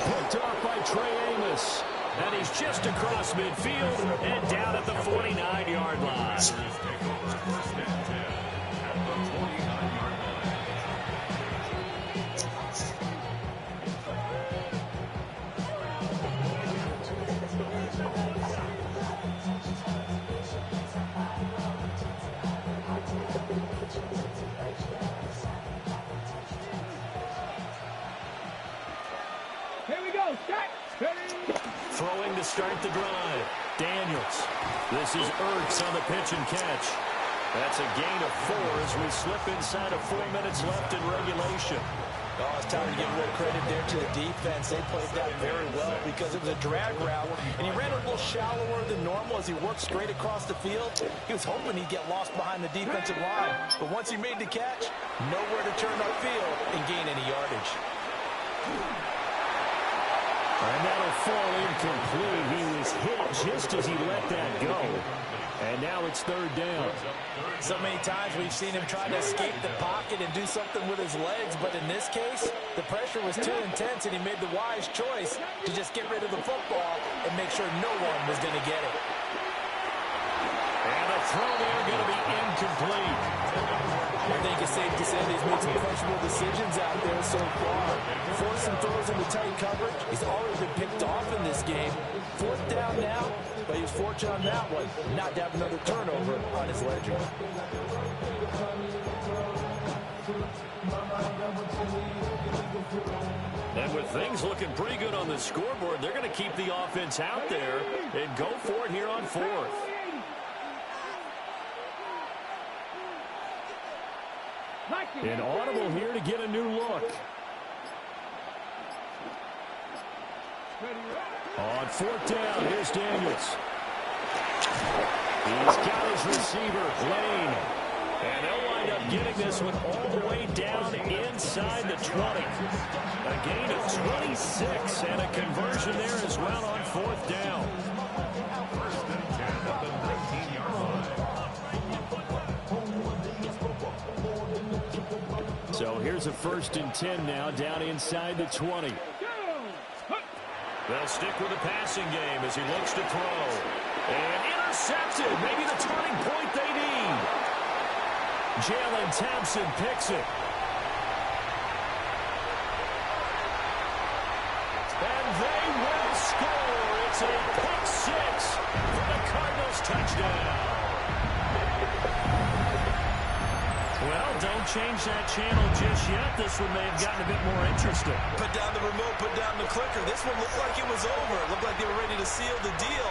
A: Picked off by Trey Amos. And he's just across midfield and down at the 49-yard line.
D: First and 10 at the 49-yard line.
E: Here we go. Stack.
A: Throwing to start the drive. Daniels. This is Ertz on the pitch and catch. That's a gain of 4 as we slip inside of 4 minutes left in regulation.
B: Oh, it's time to give a little credit there to the defense. They played that very well because it was a drag route, and he ran a little shallower than normal as he worked straight across the field. He was hoping he'd get lost behind the defensive line, but once he made the catch, nowhere to turn upfield and gain any yardage.
A: And that'll fall incomplete. He was hit just as he let that go. And now it's 3rd down.
B: So many times we've seen him try to escape the pocket and do something with his legs, but in this case, the pressure was too intense, and he made the wise choice to just get rid of the football and make sure no one was going to get it.
A: And the throw there going to be incomplete.
B: I think it's safe to say that he's made some questionable decisions out there so far. Forced some throws into tight coverage. He's already been picked off in this game. 4th down now, but he was fortunate on that one not to have another turnover on his ledger.
A: And with things looking pretty good on the scoreboard, they're going to keep the offense out there and go for it here on 4th. An audible here to get a new look. On 4th down, here's Daniels. He's got his receiver, Lane. And they'll wind up getting this one all the way down inside the 20. A gain of 26 and a conversion there as well on 4th down. So here's a 1st and 10 now down inside the 20. They'll stick with the passing game as he looks to throw. And intercepted. Maybe the turning point they need. Jalen Thompson picks it. And they will score. It's a pick 6 for the Cardinals touchdown. Well, don't change that channel just yet. This one may have gotten a bit more interesting.
B: Put down the remote, put down the clicker. This one looked like it was over. It looked like they were ready to seal the deal.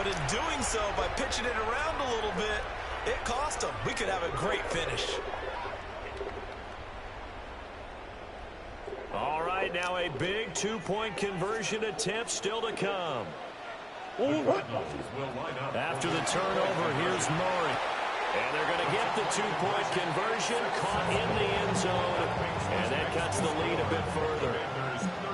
B: But in doing so, by pitching it around a little bit, it cost them. We could have a great finish.
A: All right, now a big 2-point conversion attempt still to come. After the turnover, here's Murray. And they're going to get the 2-point conversion, caught in the end zone, and that cuts the lead a bit further.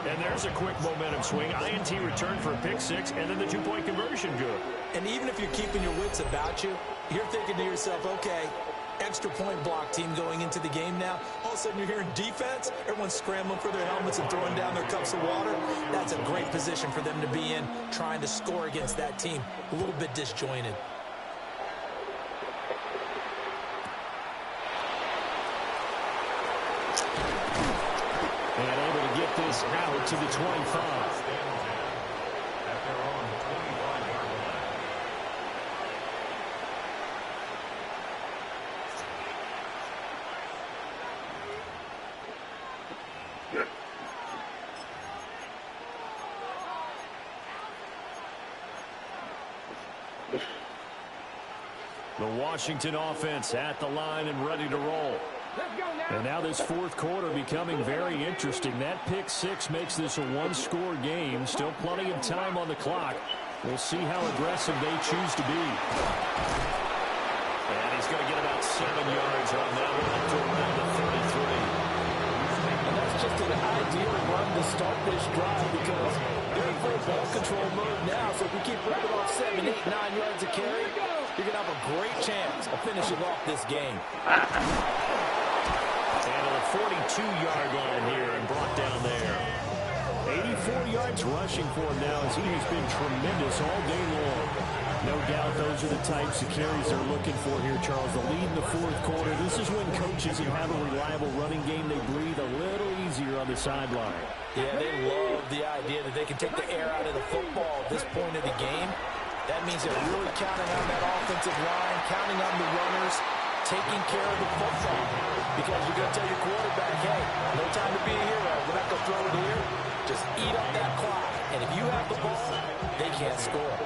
A: And there's a quick momentum swing. INT return for a pick 6, and then the 2-point conversion good.
B: And even if you're keeping your wits about you, you're thinking to yourself, okay, extra point block team going into the game now. All of a sudden you're hearing defense, everyone's scrambling for their helmets and throwing down their cups of water. That's a great position for them to be in, trying to score against that team. A little bit disjointed.
A: And able to get this out to the 25. The Washington offense at the line and ready to roll. And now this 4th quarter becoming very interesting. That pick 6 makes this a 1-score game. Still plenty of time on the clock. We'll see how aggressive they choose to be. And he's going to get about 7 yards on that one up to around the 33.
B: And that's just an ideal run to start this drive because they're in full ball control mode now. So if we keep ripping off 7, 8, 9 yards a carry, you're going to have a great chance of finishing off this game.
A: And to the 42-yard line here and brought down there. 84 yards rushing for him now as he has been tremendous all day long. No doubt those are the types of carries they're looking for here, Charles. The lead in the 4th quarter. This is when coaches who have a reliable running game, they breathe a little easier on the sideline.
B: Yeah, they love the idea that they can take the air out of the football at this point of the game. That means they're really counting on that offensive line, counting on the runners, taking care of the football. Because you're going to tell your quarterback, hey, no time to be a hero. We're not going to throw it here. Just eat up that clock. And if you have the ball, they can't score.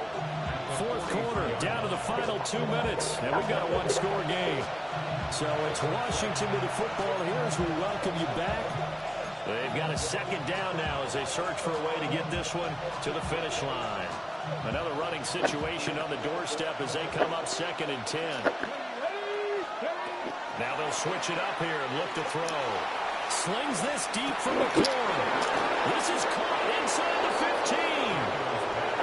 A: fourth quarter, down to the final 2 minutes, and we've got a one-score game. So it's Washington with the football here as we welcome you back. They've got a second down now as they search for a way to get this one to the finish line. Another running situation on the doorstep as they come up 2nd and 10. Now they'll switch it up here and look to throw. Slings this deep from the corner. This is caught inside the 15.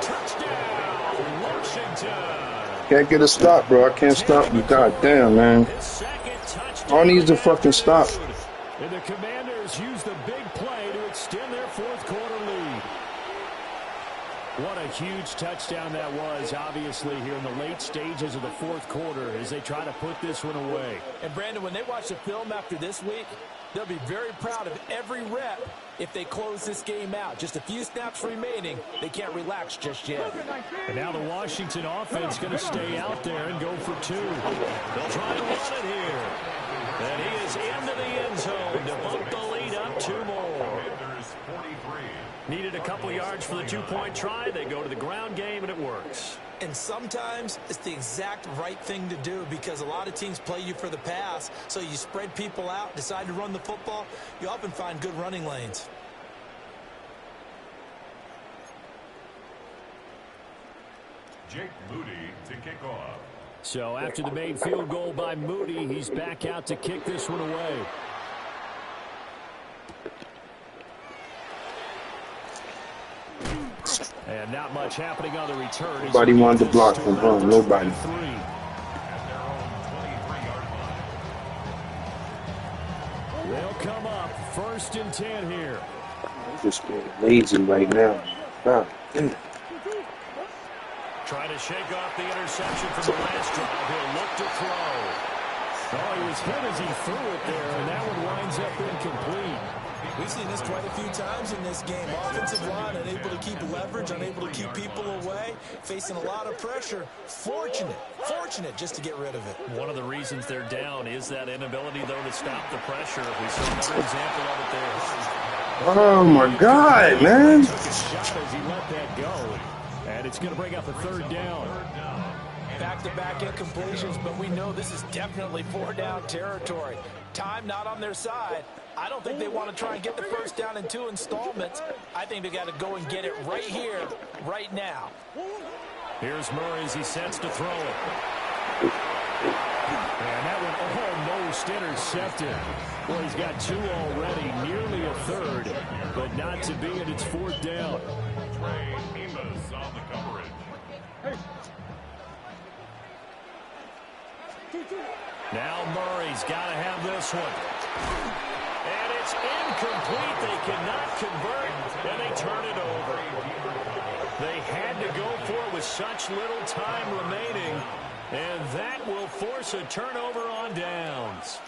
A: Touchdown, Washington.
C: Can't get a stop, bro. I can't stop you. God damn, man. All needs to fucking stop.
A: And the Commanders use the big play to extend their fourth quarter lead. What a huge touchdown that was, obviously, here in the late stages of the fourth quarter as they try to put this one away.
B: And, Brandon, when they watch the film after this week, they'll be very proud of every rep if they close this game out. Just a few snaps remaining. They can't relax just yet.
A: And now the Washington offense going to stay out there and go for 2. They'll try to run it here. And he is into the end zone to bump the lead up 2 more. Needed a couple yards for the 2-point try. They go to the ground game, and it works.
B: And sometimes it's the exact right thing to do because a lot of teams play you for the pass. So you spread people out, decide to run the football. You often find good running lanes.
D: Jake Moody to kick off.
A: So after the made field goal by Moody, he's back out to kick this one away. And not much happening on the return.
C: Nobody wanted to block him, huh? Nobody.
A: They'll come up 1st and 10 here.
C: I'm just being lazy right now. God damn.
A: Trying to shake off the interception from the last drive. He'll look to throw. Oh, he was hit as he threw it there, and that one winds up incomplete.
B: We've seen this quite a few times in this game. Offensive line unable to keep leverage, unable to keep people away, facing a lot of pressure. Fortunate just to get rid of it.
A: One of the reasons they're down is that inability, though, to stop the pressure. We saw another example of it there.
C: Oh, my God, man.
A: Took a shot as he let that go. And it's going to bring up a 3rd down.
B: Back-to-back incompletions, but we know this is definitely 4-down territory. Time not on their side. I don't think they want to try and get the 1st down in 2 installments. I think they got to go and get it right here, right now.
A: Here's Murray as he sets to throw it. And that one almost intercepted. Well, he's got 2 already, nearly a 3rd, but not to be, and it's 4th down.
D: Trey Amos on the coverage.
A: Now Murray's got to have this one. And it's incomplete. They cannot convert, and they turn it over. They had to go for it with such little time remaining, and that will force a turnover on downs.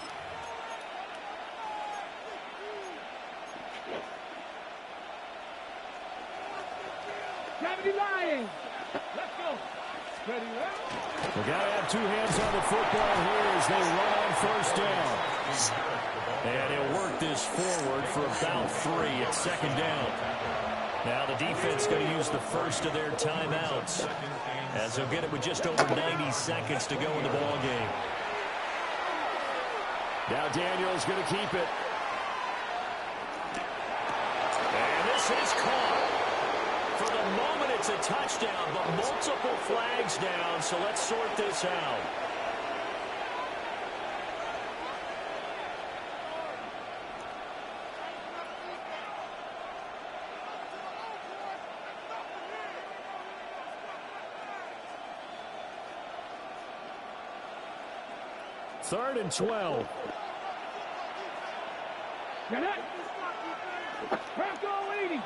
E: Gravity lying. Let's go. Ready,
A: We got to have 2 hands on the football here as they run on 1st down. And he'll work this forward for about 3 at 2nd down. Now the defense going to use the first of their timeouts as they'll get it with just over 90 seconds to go in the ball game. Now Daniels going to keep it. And this is caught. For the moment, it's a touchdown, but multiple flags down, so let's sort this out. Third and 12.
E: Get it. Crack all 80.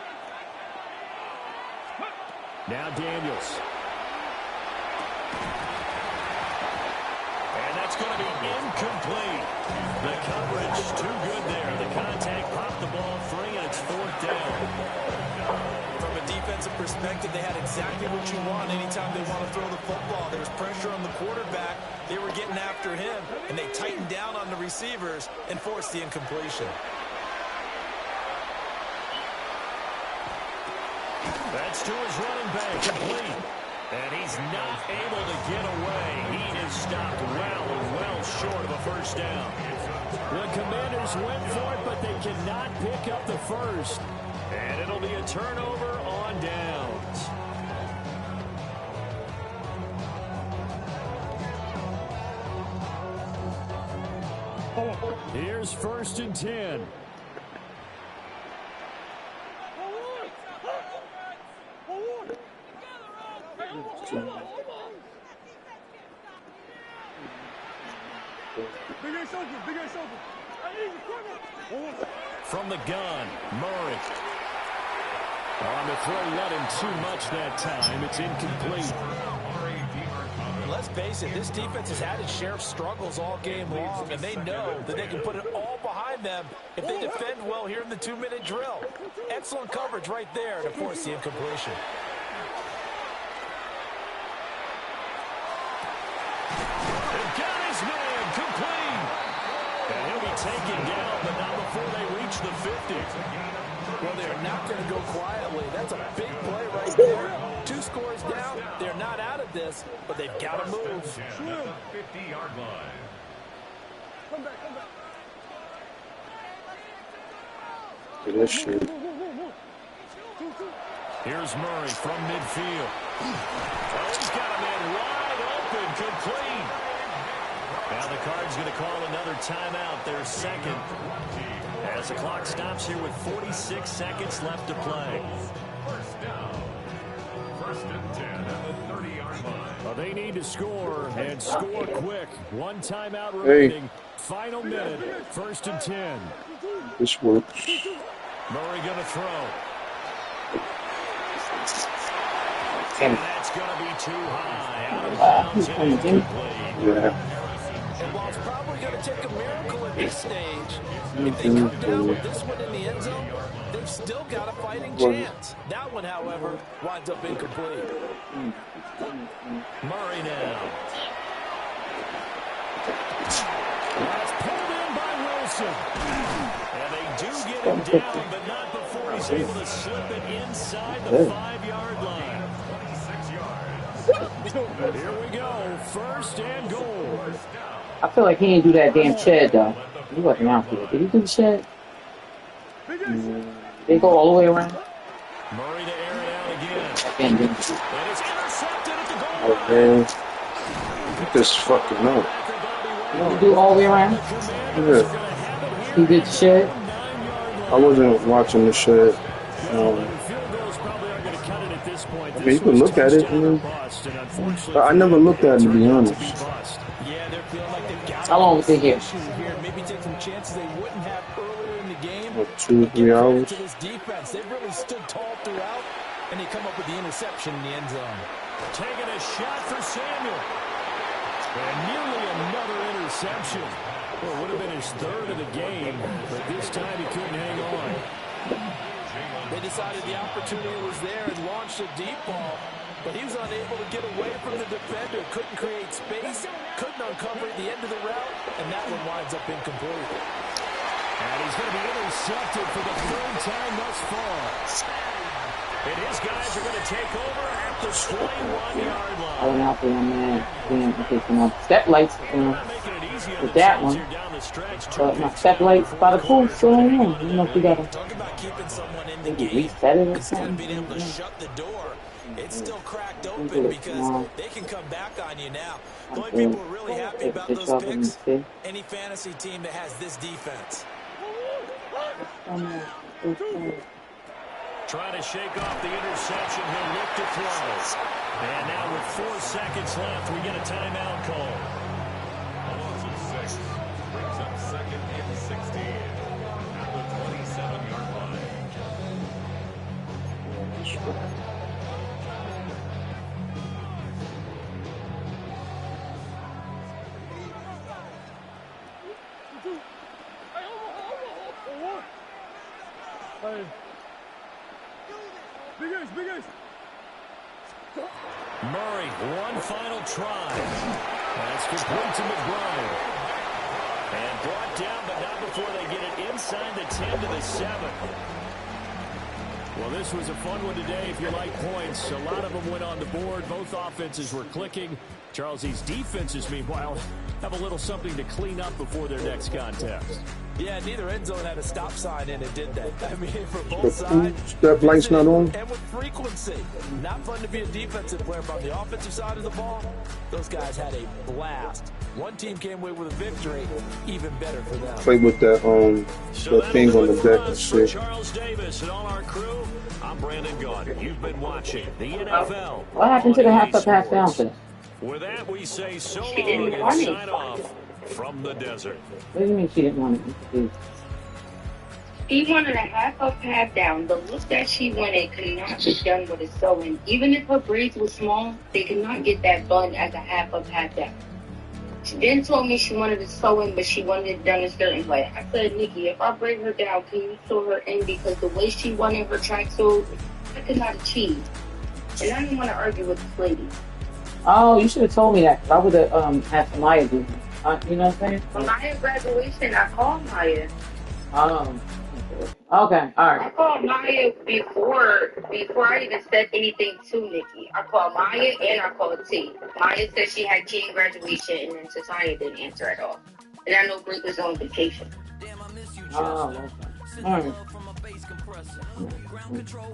A: Now Daniels. And that's going to be incomplete. The coverage too good there. The contact popped the ball free, and it's 4th down.
B: From a defensive perspective, they had exactly what you want anytime they want to throw the football. There was pressure on the quarterback. They were getting after him, and they tightened down on the receivers and forced the incompletion.
A: That's to his running back, complete. And he's not able to get away. He is stopped well short of a first down. The Commanders went for it, but they cannot pick up the first. And it'll be a turnover on downs. Here's 1st and 10. From the gun, Murray. On the throw, let him too much that time. It's incomplete.
B: Let's face it, this defense has had its share of struggles all game long, and they know that they can put it all behind them if they defend well here in the 2-minute drill. Excellent coverage right there to force the incompletion.
A: They've got his man complete. And he'll be taken down, but not before they reach the 50.
B: Well, they're not going to go quietly. That's a big play right there. 2 scores down. They're not out of this, but they've got to move.
D: 50-yard line.
E: Come back.
C: This shit.
A: Here's Murray from midfield. Oh, he's got a man wide open, complete. Now the Cards going to call another timeout, their second, as the clock stops here with 46 seconds left to play.
D: First down. 1st and 10 at the 30-yard line.
A: Well, they need to score, and score quick. 1 timeout remaining. Final minute, 1st and 10.
C: This works.
A: Murray going to throw.
C: And
A: That's going to be too high. Out of bounds and incomplete.
C: yeah.
B: And while it's probably going to take a miracle at this stage, if they come down with this one in the end zone, they've still got a fighting chance. That one, however, winds up incomplete.
A: Murray now. That's pulled in by Wilson. And they do get him down, but not before he's able to slip it inside the 5-yard line.
D: 26 yards.
A: Here we go. 1st and goal.
F: I feel like he didn't do that damn shed though. He wasn't out there. Did he do the shed? Did they go all the way around?
A: Murray to air it out again.
F: And
A: And it's intercepted at the goal
C: Oh,
A: line.
C: man. Get this fucking up.
F: did he do all the way around?
C: Yeah.
F: He did the shed?
C: I wasn't watching the shit. I mean, you can look at it, but I never looked at it, to be honest.
B: Yeah, they're feeling like they've got
F: How long was they here?
B: here. Maybe take some chances they wouldn't have earlier in the game.
C: What, 2 or 3 hours?
B: To this defense, they've really stood tall throughout, and they come up with the interception in the end zone.
A: Taking a shot for Samuel. And nearly another interception. Well, it would have been his 3rd of the game, but this time he couldn't hang on.
B: They decided the opportunity was there and launched a deep ball, but he was unable to get away from the defender, couldn't create space, couldn't uncover at the end of the route, and that one winds up incomplete.
A: And he's going to be intercepted for the 3rd time thus far. And his guys are going to take over at the 21-yard
F: I
A: line.
F: went out there, man. Damn, okay, so my step lights with that one. But my step lights by the pool still ain't on. I don't know if we got to
B: Talk about keeping someone in the
F: maybe
B: game.
F: reset it or
B: Instead of being able to
F: something.
B: shut the door, it's still cracked
F: do
B: open
F: it
B: because
F: tomorrow.
B: they can come back on you now. The only
F: Okay.
B: people who are really happy about
F: Just
B: those
F: up and
B: picks,
F: see.
B: any fantasy team that has this defense.
A: Trying to shake off the interception. He'll look to throw. And now with 4 seconds left, we get a timeout call.
D: 6 brings up 2nd and 16 at the 27-yard line.
A: Murray, one final try. That's complete to McBride. And brought down, but not before they get it inside the 10 to the 7. Well, this was a fun one today if you like points. A lot of them went on the board. Both offenses were clicking. Charles's defenses, meanwhile, have a little something to clean up before their next contest.
B: Yeah, neither end zone had a stop sign in it, did they? I mean, for both sides.
C: Step light's not on.
B: And with frequency. Not fun to be a defensive player, but on the offensive side of the ball, those guys had a blast. One team came away with a victory, even better for them.
C: Play with that that thing on the deck and shit.
A: Charles Davis and all our crew, I'm Brandon Gaudin. You've been watching the NFL.
F: What happened to the half-up, half-down thing?
A: With that, we say so long and sign off from the desert.
F: What do you mean she didn't want it?
G: She wanted a half-up, half-down. The look that she wanted could not be done with a sewing. Even if her braids were small, they could not get that bun as a half-up, half-down. She then told me she wanted a sewing, but she wanted it done a certain way. I said, Nikki, if I braid her down, can you sew her in? Because the way she wanted her tracksuit, I could not achieve. And I didn't want to argue with this lady.
F: Oh, you should have told me that. 'Cause I would have had Samaya do it. You know what I'm saying?
G: For Maya graduation, I called Maya.
F: Okay, all
G: I
F: right.
G: called Maya before I even said anything to Nikki. I called Maya and I called T. Maya said she had T in graduation, and then Tatiana didn't answer at all. And I know Brink was on vacation.
F: Oh, okay. All right.